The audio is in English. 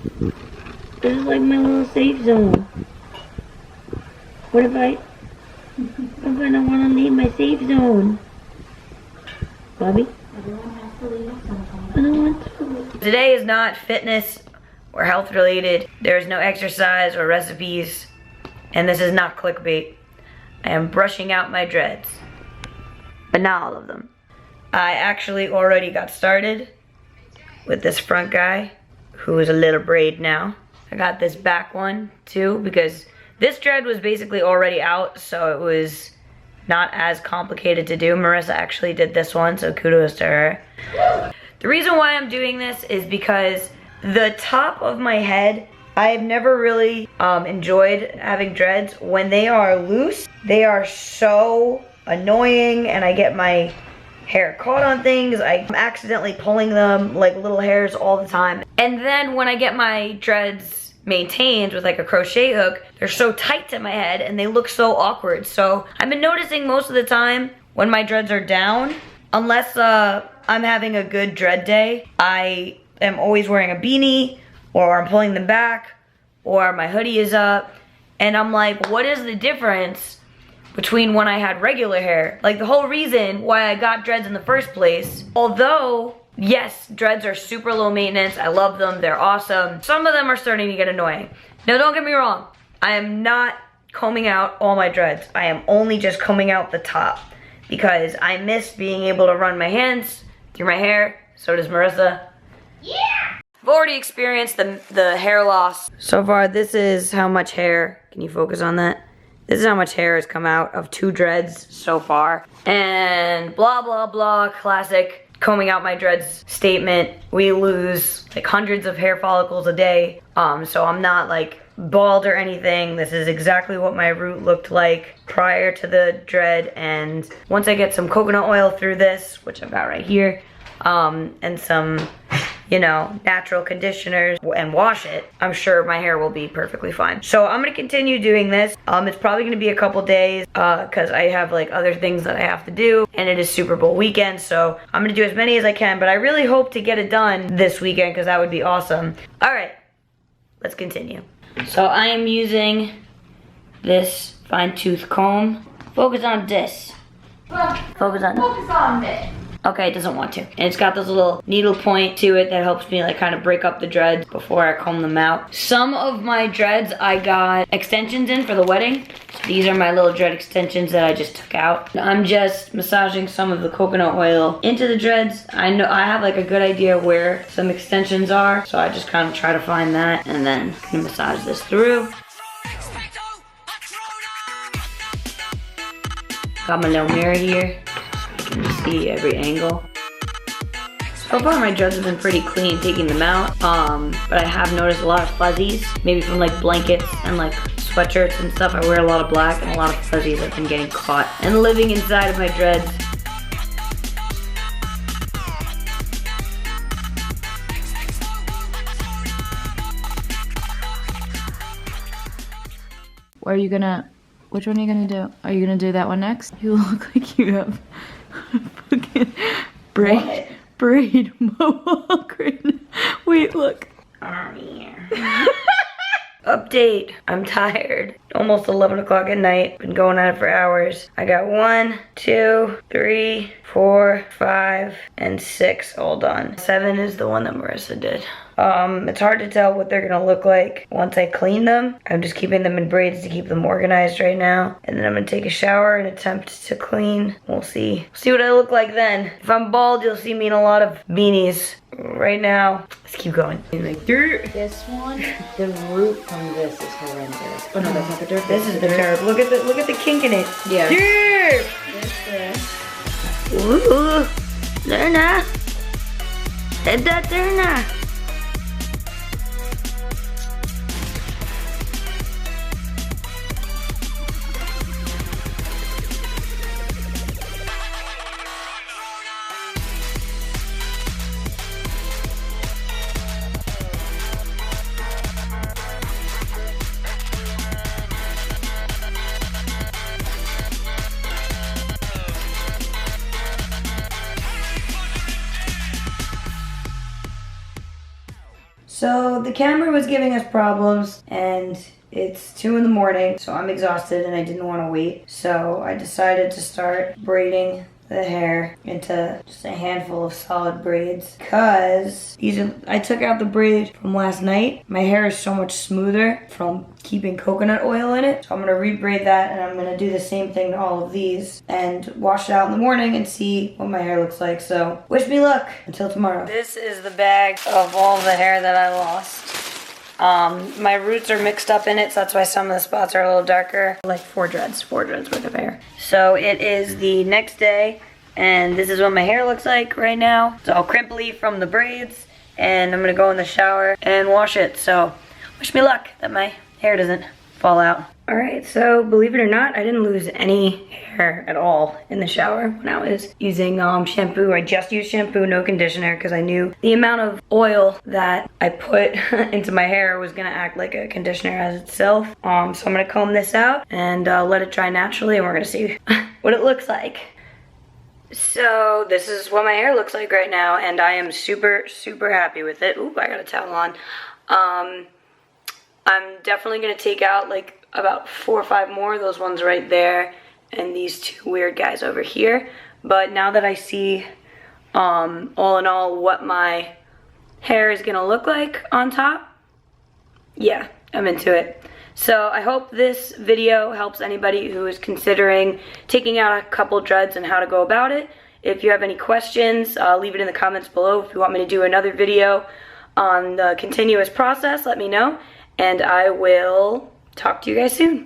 This is like my little safe zone. What if I don't want to leave my safe zone? Bobby? Everyone has to leave at some point. I don't want to. Today is not fitness or health related. There is no exercise or recipes. And this is not clickbait. I am brushing out my dreads. But not all of them. I actually already got started with this front guy, who is a little braid now. I got this back one too, because this dread was basically already out, so it was not as complicated to do. Marissa actually did this one, so kudos to her. The reason why I'm doing this is because the top of my head, I've never really enjoyed having dreads. When they are loose, they are so annoying, and I get my hair caught on things. I'm accidentally pulling them like little hairs all the time. And then when I get my dreads maintained with like a crochet hook, they're so tight to my head and they look so awkward. So I've been noticing most of the time when my dreads are down, unless I'm having a good dread day, I am always wearing a beanie, or I'm pulling them back, or my hoodie is up. And I'm like, what is the difference between when I had regular hair? Like, the whole reason why I got dreads in the first place, although yes, dreads are super low maintenance, I love them, they're awesome, some of them are starting to get annoying. Now don't get me wrong, I am not combing out all my dreads. I am only just combing out the top, because I miss being able to run my hands through my hair. So does Marissa. Yeah! I've already experienced the hair loss. So far, this is how much hair, can you focus on that? This is how much hair has come out of 2 dreads so far. And blah, blah, blah, classic combing out my dreads statement. We lose like hundreds of hair follicles a day. So I'm not like bald or anything. This is exactly what my root looked like prior to the dread. And once I get some coconut oil through this, which I've got right here, and some, you know, natural conditioners, and wash it, I'm sure my hair will be perfectly fine. So I'm gonna continue doing this. It's probably gonna be a couple days because I have like other things that I have to do, and it is Super Bowl weekend, so I'm gonna do as many as I can, but I really hope to get it done this weekend because that would be awesome. All right, let's continue. So I am using this fine tooth comb. Focus on this. Focus on this. Okay, it doesn't want to. And it's got this little needle point to it that helps me like kind of break up the dreads before I comb them out. Some of my dreads I got extensions in for the wedding. So these are my little dread extensions that I just took out. I'm just massaging some of the coconut oil into the dreads. I know I have like a good idea where some extensions are, so I just kind of try to find that and then massage this through. Got my little mirror here. You can see every angle. So far my dreads have been pretty clean taking them out, but I have noticed a lot of fuzzies, maybe from like blankets and like sweatshirts and stuff. I wear a lot of black, and a lot of fuzzies have been getting caught and living inside of my dreads. Which one are you gonna do? Are you gonna do that one next? You look like you have fucking braid mohawk right now. Wait, look. Oh yeah. Update. I'm tired. Almost 11 o'clock at night. Been going at it for hours. I got 1, 2, 3, 4, 5, and 6 all done. 7 is the one that Marissa did. It's hard to tell what they're gonna look like once I clean them. I'm just keeping them in braids to keep them organized right now. And then I'm gonna take a shower and attempt to clean. We'll see. See what I look like then. If I'm bald, you'll see me in a lot of beanies. Right now, let's keep going. Like, This one, the root from this is horrendous. Oh no, that's not the dirt. this is the dirt. Look at the kink in it. Yeah. Dirt! Ooh, Lerna. Head that Lerna. So the camera was giving us problems, and it's 2 in the morning, so I'm exhausted and I didn't want to wait. So I decided to start braiding the hair into just a handful of solid braids, because I took out the braid from last night. My hair is so much smoother from keeping coconut oil in it. So I'm gonna rebraid that, and I'm gonna do the same thing to all of these and wash it out in the morning and see what my hair looks like. So wish me luck until tomorrow. This is the bag of all the hair that I lost. My roots are mixed up in it, so that's why some of the spots are a little darker. Like 4 dreads worth of hair. So it is the next day, and this is what my hair looks like right now. It's all crimply from the braids, and I'm gonna go in the shower and wash it. So wish me luck that my hair doesn't fall out. All right, so believe it or not, I didn't lose any hair at all in the shower when I was using shampoo. I just used shampoo, no conditioner, because I knew the amount of oil that I put into my hair was gonna act like a conditioner as itself. So I'm gonna comb this out and let it dry naturally, and we're gonna see what it looks like. So this is what my hair looks like right now, and I am super, super happy with it. Oop, I got a towel on. I'm definitely gonna take out like about 4 or 5 more, those ones right there, and these 2 weird guys over here. But now that I see, all in all, what my hair is gonna look like on top, yeah, I'm into it. So I hope this video helps anybody who is considering taking out a couple dreads and how to go about it. If you have any questions, leave it in the comments below. If you want me to do another video on the continuous process, let me know, and I will talk to you guys soon.